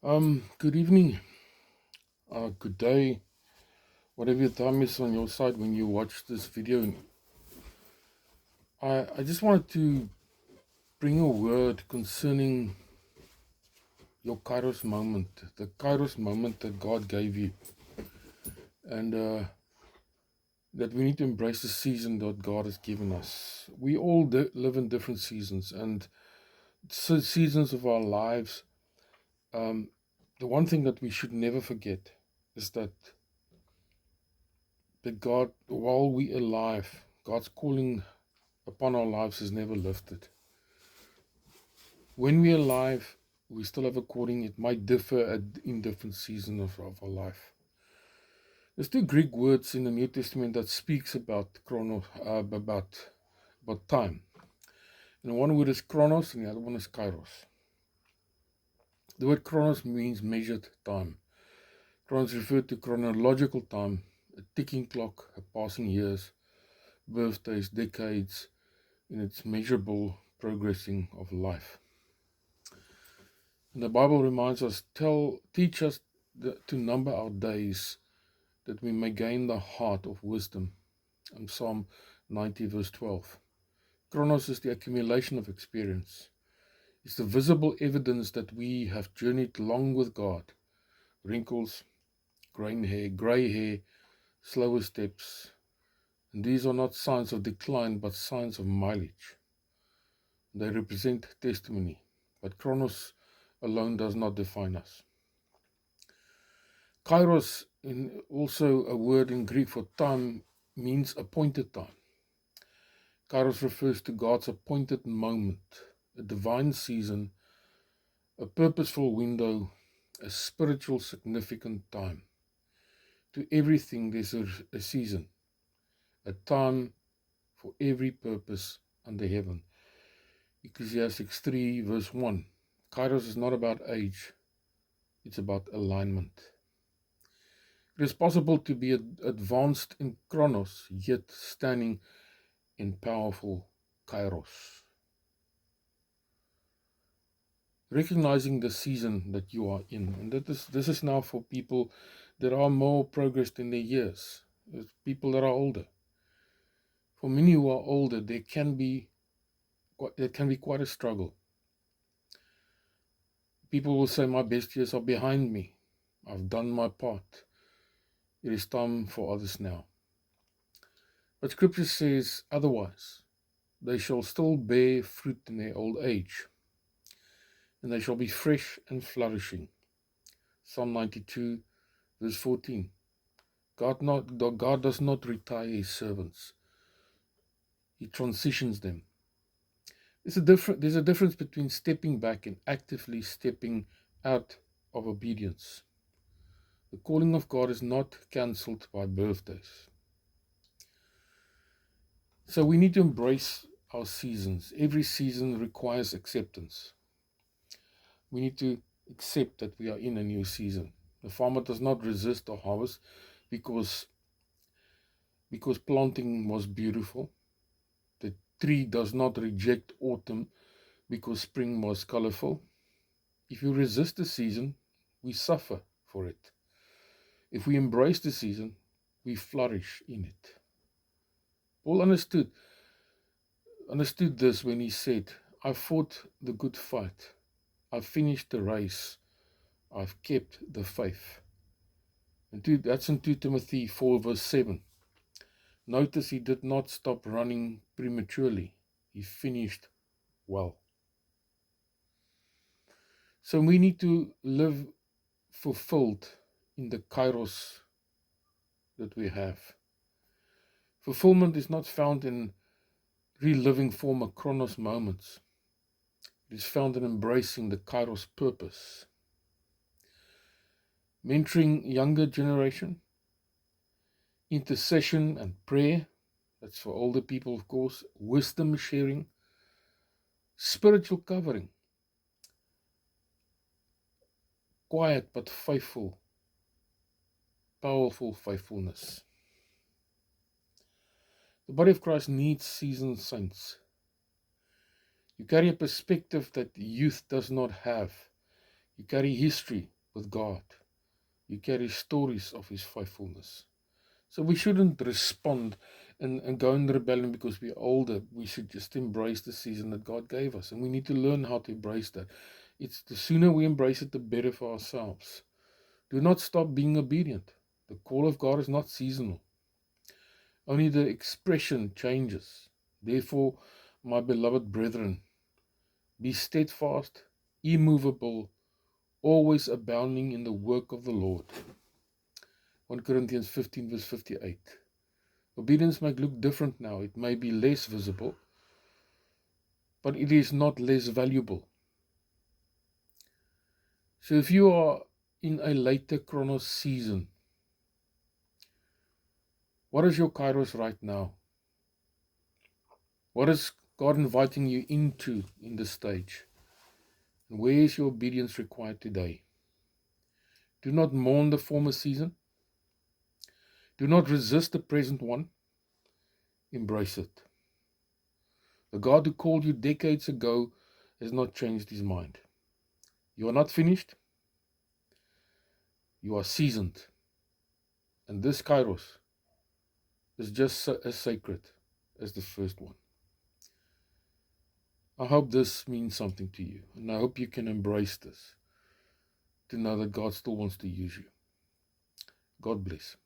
Good evening, good day, whatever your time is on your side when you watch this video. I just wanted to bring a word concerning your Kairos moment, the Kairos moment that God gave you, and that we need to embrace the season that God has given us. We all live in different seasons, and seasons of our lives. Um, the one thing that we should never forget is that God, while we are alive, God's calling upon our lives is never lifted. When we're alive, we still have a calling. It might differ in different seasons of our life. There's two Greek words in the New Testament that speaks about about time. And one word is chronos, and the other one is kairos. The word chronos means measured time. Chronos refers to chronological time, a ticking clock, a passing years, birthdays, decades, in its measurable progressing of life. And the Bible reminds us, teach us to number our days, that we may gain the heart of wisdom. Psalm 90 verse 12. Chronos is the accumulation of experience. It's the visible evidence that we have journeyed long with God. Wrinkles, grey hair, slower steps. And these are not signs of decline, but signs of mileage. They represent testimony. But chronos alone does not define us. Kairos, also a word in Greek for time, means appointed time. Kairos refers to God's appointed moment, a divine season, a purposeful window, a spiritual significant time. To everything there's a season, a time for every purpose under heaven. Ecclesiastes 3 verse 1. Kairos is not about age, it's about alignment. It is possible to be advanced in chronos, yet standing in powerful kairos. Recognizing the season that you are in, and this is now for people that are more progressed in their years, people that are older. For many who are older, there can be quite a struggle. People will say, my best years are behind me. I've done my part. It is time for others now. But Scripture says otherwise. They shall still bear fruit in their old age, and they shall be fresh and flourishing. Psalm 92 verse 14. God does not retire his servants. He transitions them. There's a difference between stepping back and actively stepping out of obedience. The calling of God is not cancelled by birthdays. So we need to embrace our seasons. Every season requires acceptance. We need to accept that we are in a new season. The farmer does not resist the harvest because planting was beautiful. The tree does not reject autumn because spring was colorful. If you resist the season, we suffer for it. If we embrace the season, we flourish in it. Paul understood this when he said, I fought the good fight. I've finished the race. I've kept the faith. And that's in 2 Timothy 4 verse 7. Notice he did not stop running prematurely. He finished well. So we need to live fulfilled in the kairos that we have. Fulfillment is not found in reliving former chronos moments. It is found in embracing the kairos purpose. Mentoring younger generation, intercession and prayer, that's for older people of course, wisdom sharing, spiritual covering, quiet but faithful, powerful faithfulness. The body of Christ needs seasoned saints. You carry a perspective that youth does not have. You carry history with God. You carry stories of His faithfulness. So we shouldn't respond and go in rebellion because we're older. We should just embrace the season that God gave us. And we need to learn how to embrace that. It's the sooner we embrace it, the better for ourselves. Do not stop being obedient. The call of God is not seasonal. Only the expression changes. Therefore, my beloved brethren, be steadfast, immovable, always abounding in the work of the Lord. 1 Corinthians 15 verse 58. Obedience might look different now. It may be less visible, but it is not less valuable. So if you are in a later Chronos season, what is your Kairos right now? What is God inviting you into in this stage? And where is your obedience required today? Do not mourn the former season. Do not resist the present one. Embrace it. The God who called you decades ago has not changed His mind. You are not finished. You are seasoned. And this Kairos is just as sacred as the first one. I hope this means something to you, and I hope you can embrace this to know that God still wants to use you. God bless.